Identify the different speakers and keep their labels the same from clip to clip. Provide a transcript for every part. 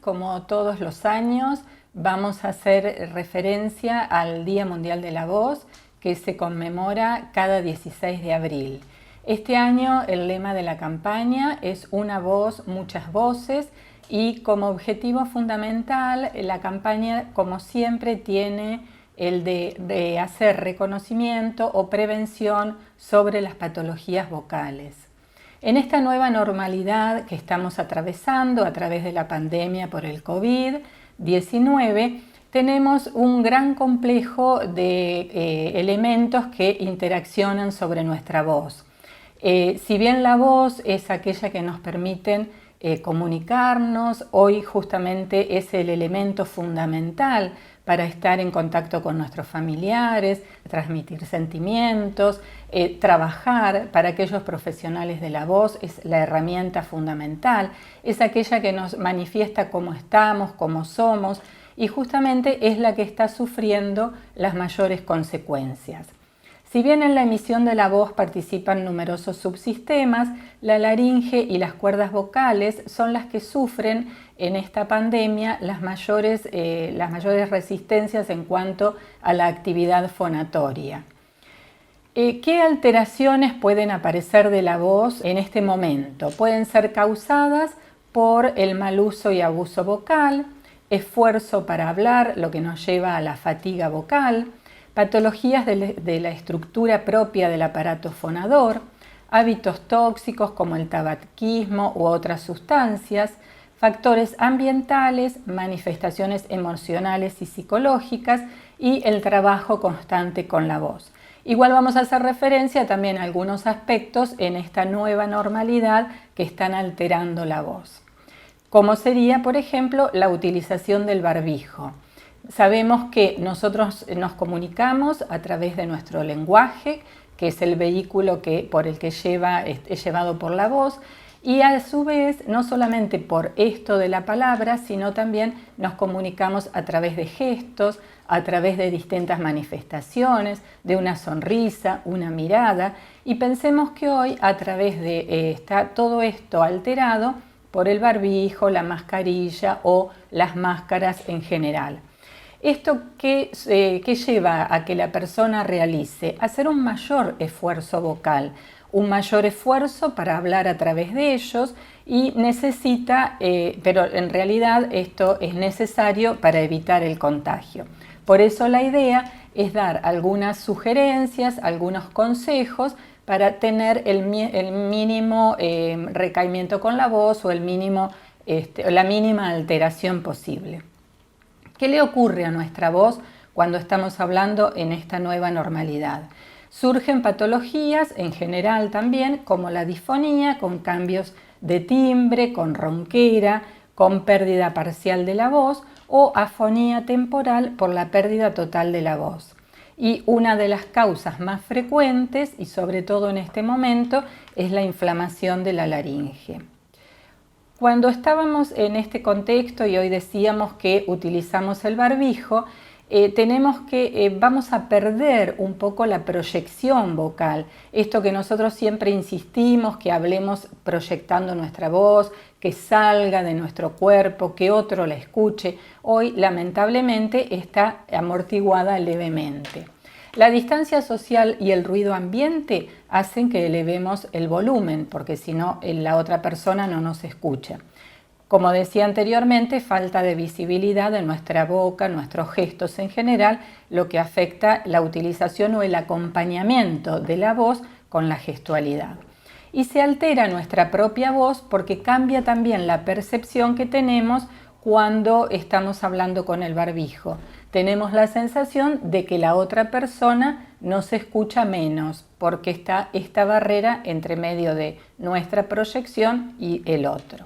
Speaker 1: como todos los años, vamos a hacer referencia al Día Mundial de la Voz, que se conmemora cada 16 de abril. Este año el lema de la campaña es Una voz, muchas voces, y como objetivo fundamental la campaña, como siempre, tiene el de hacer reconocimiento o prevención sobre las patologías vocales. En esta nueva normalidad que estamos atravesando a través de la pandemia por el COVID-19, tenemos un gran complejo de elementos que interaccionan sobre nuestra voz. Si bien la voz es aquella que nos permite comunicarnos, hoy justamente es el elemento fundamental para estar en contacto con nuestros familiares, transmitir sentimientos, trabajar. Para aquellos profesionales de la voz es la herramienta fundamental, es aquella que nos manifiesta cómo estamos, cómo somos, y justamente es la que está sufriendo las mayores consecuencias. Si bien en la emisión de la voz participan numerosos subsistemas, la laringe y las cuerdas vocales son las que sufren en esta pandemia las mayores resistencias en cuanto a la actividad fonatoria. ¿Qué alteraciones pueden aparecer de la voz en este momento? Pueden ser causadas por el mal uso y abuso vocal, esfuerzo para hablar, lo que nos lleva a la fatiga vocal, patologías de la estructura propia del aparato fonador, hábitos tóxicos como el tabaquismo u otras sustancias, factores ambientales, manifestaciones emocionales y psicológicas y el trabajo constante con la voz. Igual vamos a hacer referencia también a algunos aspectos en esta nueva normalidad que están alterando la voz, como sería, por ejemplo, la utilización del barbijo. Sabemos que nosotros nos comunicamos a través de nuestro lenguaje, que es el vehículo por el que es llevado por la voz, y a su vez no solamente por esto de la palabra, sino también nos comunicamos a través de gestos, a través de distintas manifestaciones, de una sonrisa, una mirada, y pensemos que hoy a través de está todo esto alterado por el barbijo, la mascarilla o las máscaras en general. ¿Esto qué lleva a que la persona realice? Hacer un mayor esfuerzo vocal, un mayor esfuerzo para hablar a través de ellos, y necesita, pero en realidad esto es necesario para evitar el contagio. Por eso la idea es dar algunas sugerencias, algunos consejos para tener el mínimo recaimiento con la voz o la mínima alteración posible. ¿Qué le ocurre a nuestra voz cuando estamos hablando en esta nueva normalidad? Surgen patologías en general también, como la disfonía, con cambios de timbre, con ronquera, con pérdida parcial de la voz, o afonía temporal por la pérdida total de la voz. Y una de las causas más frecuentes, y sobre todo en este momento, es la inflamación de la laringe. Cuando estábamos en este contexto y hoy decíamos que utilizamos el barbijo, vamos a perder un poco la proyección vocal. Esto que nosotros siempre insistimos, que hablemos proyectando nuestra voz, que salga de nuestro cuerpo, que otro la escuche, hoy lamentablemente está amortiguada levemente. La distancia social y el ruido ambiente hacen que elevemos el volumen, porque si no, la otra persona no nos escucha. Como decía anteriormente, falta de visibilidad de nuestra boca, nuestros gestos en general, lo que afecta la utilización o el acompañamiento de la voz con la gestualidad. Y se altera nuestra propia voz porque cambia también la percepción que tenemos cuando estamos hablando con el barbijo. Tenemos la sensación de que la otra persona nos escucha menos porque está esta barrera entre medio de nuestra proyección y el otro.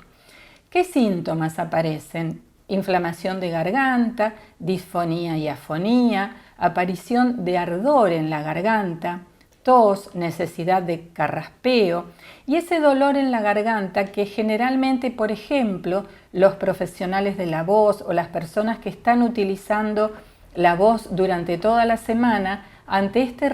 Speaker 1: ¿Qué síntomas aparecen? Inflamación de garganta, disfonía y afonía, aparición de ardor en la garganta, tos, necesidad de carraspeo y ese dolor en la garganta que generalmente, por ejemplo, los profesionales de la voz o las personas que están utilizando la voz durante toda la semana, ante este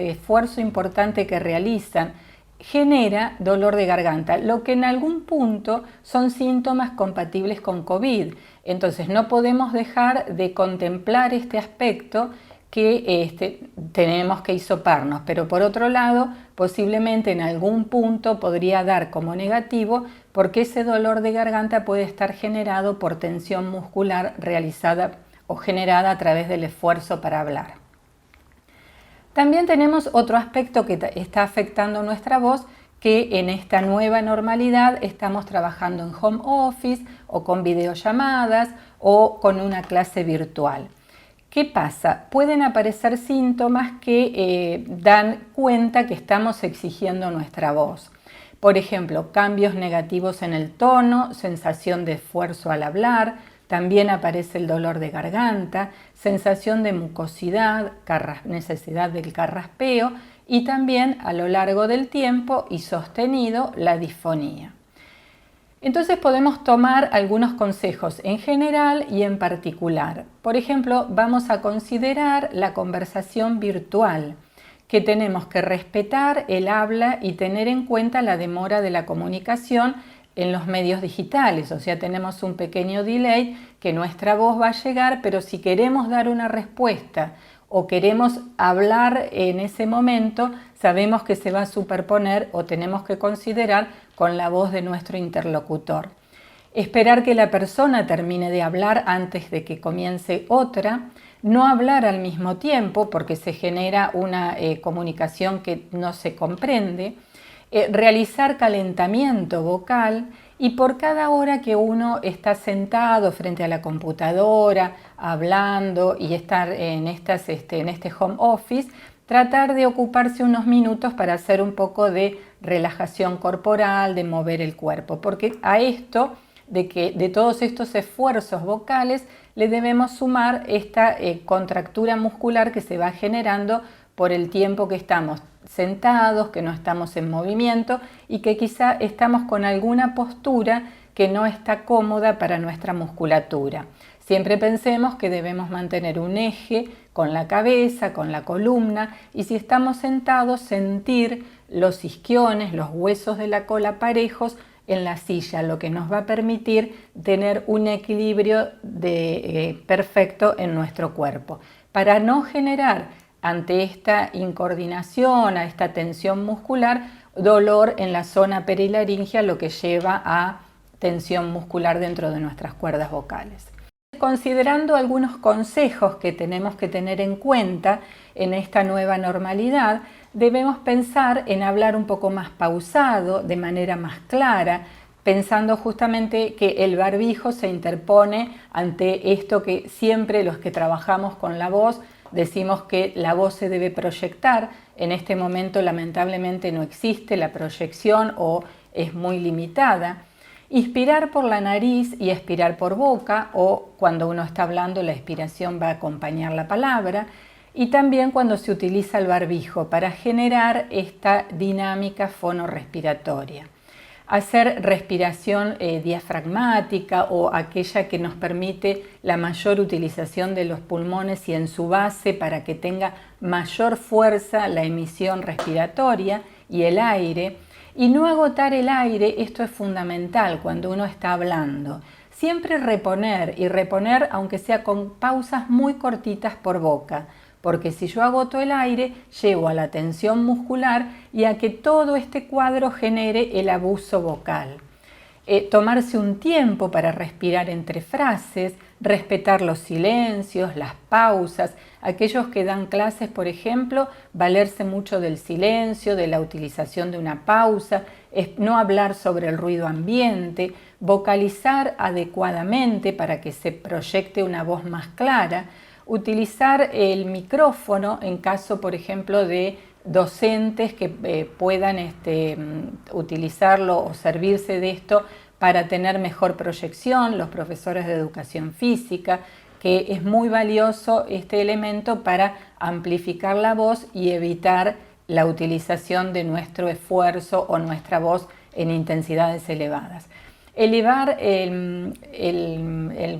Speaker 1: esfuerzo importante que realizan genera dolor de garganta, lo que en algún punto son síntomas compatibles con COVID. Entonces no podemos dejar de contemplar este aspecto que tenemos que hisoparnos, pero por otro lado, posiblemente en algún punto podría dar como negativo porque ese dolor de garganta puede estar generado por tensión muscular realizada o generada a través del esfuerzo para hablar. También tenemos otro aspecto que está afectando nuestra voz, que en esta nueva normalidad estamos trabajando en home office o con videollamadas o con una clase virtual. ¿Qué pasa? Pueden aparecer síntomas que dan cuenta que estamos exigiendo nuestra voz. Por ejemplo, cambios negativos en el tono, sensación de esfuerzo al hablar, también aparece el dolor de garganta, sensación de mucosidad, necesidad del carraspeo y también a lo largo del tiempo y sostenido la disfonía. Entonces podemos tomar algunos consejos en general y en particular. Por ejemplo, vamos a considerar la conversación virtual, que tenemos que respetar el habla y tener en cuenta la demora de la comunicación en los medios digitales, o sea, tenemos un pequeño delay que nuestra voz va a llegar, pero si queremos dar una respuesta o queremos hablar en ese momento, sabemos que se va a superponer o tenemos que considerar con la voz de nuestro interlocutor. Esperar que la persona termine de hablar antes de que comience otra, no hablar al mismo tiempo porque se genera una comunicación que no se comprende, realizar calentamiento vocal y por cada hora que uno está sentado frente a la computadora, hablando y estar en este home office, tratar de ocuparse unos minutos para hacer un poco de relajación corporal, de mover el cuerpo, porque a esto, de todos estos esfuerzos vocales, le debemos sumar esta contractura muscular que se va generando por el tiempo que estamos sentados, que no estamos en movimiento y que quizá estamos con alguna postura que no está cómoda para nuestra musculatura. Siempre pensemos que debemos mantener un eje con la cabeza, con la columna y si estamos sentados sentir los isquiones, los huesos de la cola parejos en la silla, lo que nos va a permitir tener un equilibrio perfecto en nuestro cuerpo. Para no generar ante esta incoordinación, a esta tensión muscular, dolor en la zona perilaringia, lo que lleva a tensión muscular dentro de nuestras cuerdas vocales. Considerando algunos consejos que tenemos que tener en cuenta en esta nueva normalidad, debemos pensar en hablar un poco más pausado, de manera más clara, pensando justamente que el barbijo se interpone ante esto que siempre los que trabajamos con la voz decimos que la voz se debe proyectar. En este momento lamentablemente no existe la proyección o es muy limitada. Inspirar por la nariz y expirar por boca, o cuando uno está hablando la expiración va a acompañar la palabra, y también cuando se utiliza el barbijo para generar esta dinámica fonorrespiratoria. Hacer respiración diafragmática o aquella que nos permite la mayor utilización de los pulmones y en su base para que tenga mayor fuerza la emisión respiratoria y el aire. Y no agotar el aire, esto es fundamental cuando uno está hablando. Siempre reponer y reponer aunque sea con pausas muy cortitas por boca, porque si yo agoto el aire, llevo a la tensión muscular y a que todo este cuadro genere el abuso vocal. Tomarse un tiempo para respirar entre frases, respetar los silencios, las pausas. Aquellos que dan clases, por ejemplo, valerse mucho del silencio, de la utilización de una pausa, no hablar sobre el ruido ambiente, vocalizar adecuadamente para que se proyecte una voz más clara, utilizar el micrófono en caso, por ejemplo, de docentes que puedan utilizarlo o servirse de esto para tener mejor proyección, los profesores de educación física, que es muy valioso este elemento para amplificar la voz y evitar la utilización de nuestro esfuerzo o nuestra voz en intensidades elevadas. Elevar el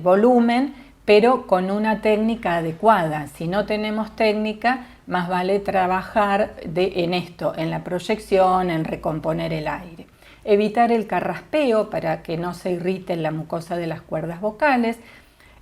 Speaker 1: volumen pero con una técnica adecuada. Si no tenemos técnica, más vale trabajar en esto, en la proyección, en recomponer el aire. Evitar el carraspeo para que no se irrite la mucosa de las cuerdas vocales.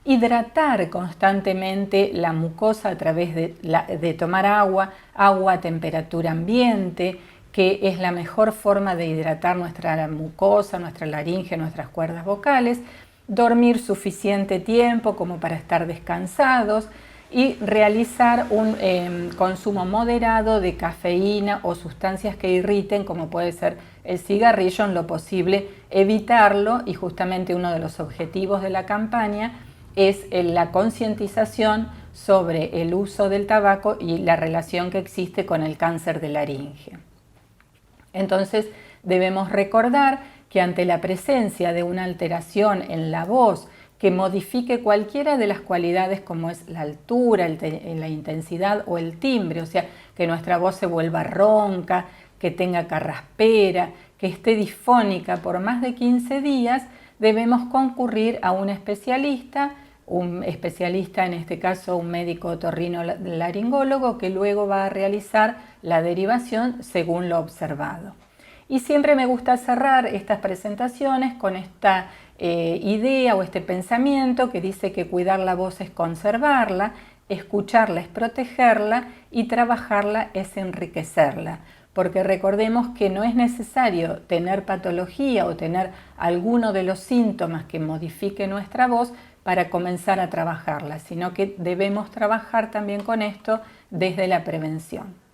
Speaker 1: Hidratar constantemente la mucosa a través de tomar agua a temperatura ambiente, que es la mejor forma de hidratar nuestra mucosa, nuestra laringe, nuestras cuerdas vocales. Dormir suficiente tiempo como para estar descansados y realizar un consumo moderado de cafeína o sustancias que irriten, como puede ser el cigarrillo, en lo posible evitarlo, y justamente uno de los objetivos de la campaña es la concientización sobre el uso del tabaco y la relación que existe con el cáncer de laringe. Entonces debemos recordar que ante la presencia de una alteración en la voz que modifique cualquiera de las cualidades como es la altura, la intensidad o el timbre, o sea, que nuestra voz se vuelva ronca, que tenga carraspera, que esté disfónica por más de 15 días, debemos concurrir a un especialista en este caso un médico otorrinolaringólogo, que luego va a realizar la derivación según lo observado. Y siempre me gusta cerrar estas presentaciones con esta idea o este pensamiento que dice que cuidar la voz es conservarla, escucharla es protegerla y trabajarla es enriquecerla. Porque recordemos que no es necesario tener patología o tener alguno de los síntomas que modifique nuestra voz para comenzar a trabajarla, sino que debemos trabajar también con esto desde la prevención.